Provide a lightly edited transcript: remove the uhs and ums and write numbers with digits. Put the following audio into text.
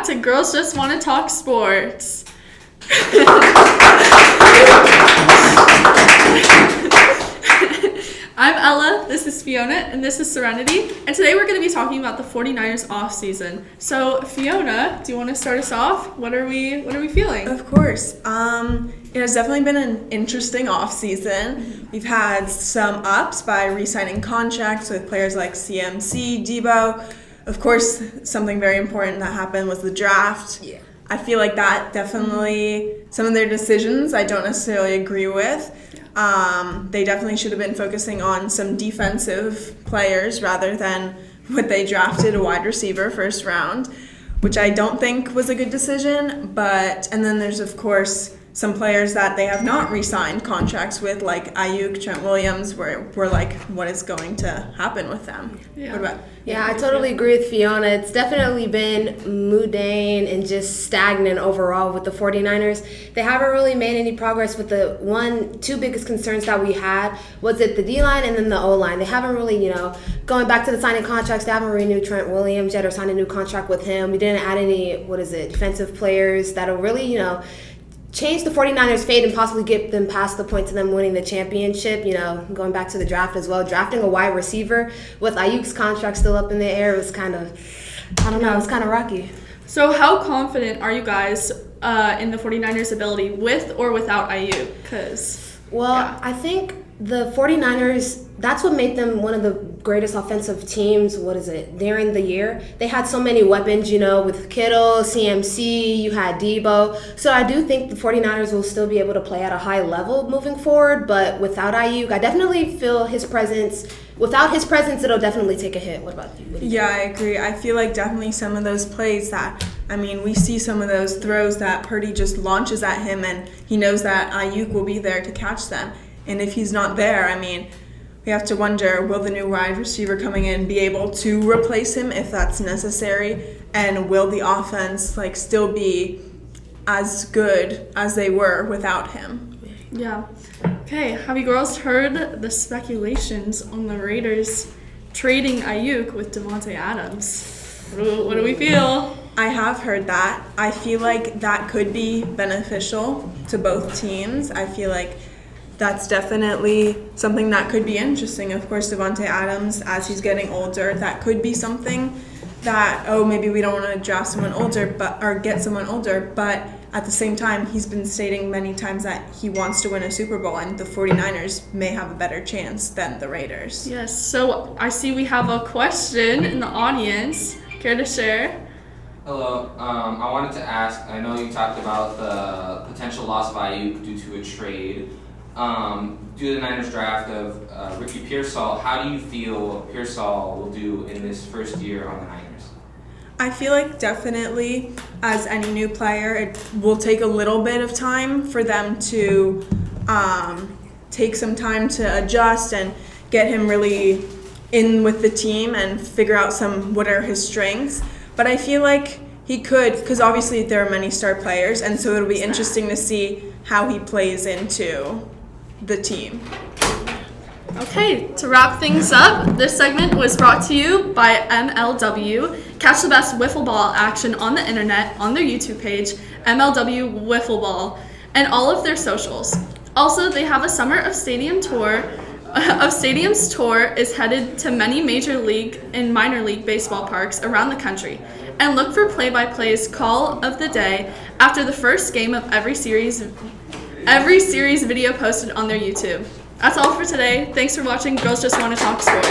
back to Girls Just Want to Talk Sports. I'm Ella, this is Fiona, and this is Serenity, and today we're going to be talking about the 49ers offseason. So, Fiona, do you want to start us off? What are we feeling? Of course. It has definitely been an interesting offseason. We've had some ups by re-signing contracts with players like CMC, Debo. Of course, something very important that happened was the draft. Yeah. I feel like that definitely, some of their decisions I don't necessarily agree with. They definitely should have been focusing on some defensive players rather than what they drafted, a wide receiver first round, which I don't think was a good decision. And then there's, of course, some players that they have not re-signed contracts with, like Ayuk, Trent Williams, where we're like, what is going to happen with them? Yeah. What about? Yeah, I totally agree with Fiona. It's definitely been mundane and just stagnant overall with the 49ers. They haven't really made any progress with the two biggest concerns that we had was it the D-line and then the O-line. They haven't really, going back to the signing contracts, they haven't renewed Trent Williams yet or signed a new contract with him. We didn't add any, defensive players that'll really, change the 49ers' fate and possibly get them past the point to them winning the championship, going back to the draft as well. Drafting a wide receiver with Ayuk's contract still up in the air was kind of, it's kind of rocky. So how confident are you guys in the 49ers' ability with or without Ayuk? I think the 49ers, that's what made them one of the greatest offensive teams, during the year. They had so many weapons, with Kittle, CMC, you had Debo. So I do think the 49ers will still be able to play at a high level moving forward, but without Ayuk, I definitely feel without his presence, it'll definitely take a hit. What about you? Yeah, I agree. I feel like definitely some of those plays we see some of those throws that Purdy just launches at him and he knows that Ayuk will be there to catch them. And if he's not there, we have to wonder, will the new wide receiver coming in be able to replace him if that's necessary? And will the offense still be as good as they were without him? Yeah. Okay, have you girls heard the speculations on the Raiders trading Ayuk with Davante Adams? What do we feel? I have heard that. I feel like that could be beneficial to both teams. I feel like that's definitely something that could be interesting. Of course, Davante Adams, as he's getting older, that could be something that, maybe we don't want to draft someone older, or get someone older, but at the same time, he's been stating many times that he wants to win a Super Bowl, and the 49ers may have a better chance than the Raiders. Yes, so I see we have a question in the audience. Care to share? Hello, I wanted to ask, I know you talked about the potential loss of Ayuk due to a trade. Due to the Niners draft of Ricky Pearsall, how do you feel Pearsall will do in this first year on the Niners? I feel like definitely, as any new player, it will take a little bit of time for them to take some time to adjust and get him really in with the team and figure out what are his strengths. But I feel like he could, because obviously there are many star players, and so it'll be interesting to see how he plays into the team. Okay, to wrap things up, this segment was brought to you by MLW. Catch the best wiffle ball action on the internet on their YouTube page, MLW Wiffle Ball, and all of their socials. Also, they have a Summer of Stadiums tour is headed to many major league and minor league baseball parks around the country. And look for play-by-play's call of the day after the first game of every series video posted on their YouTube. That's all for today. Thanks for watching Girls Just Want to Talk Sports.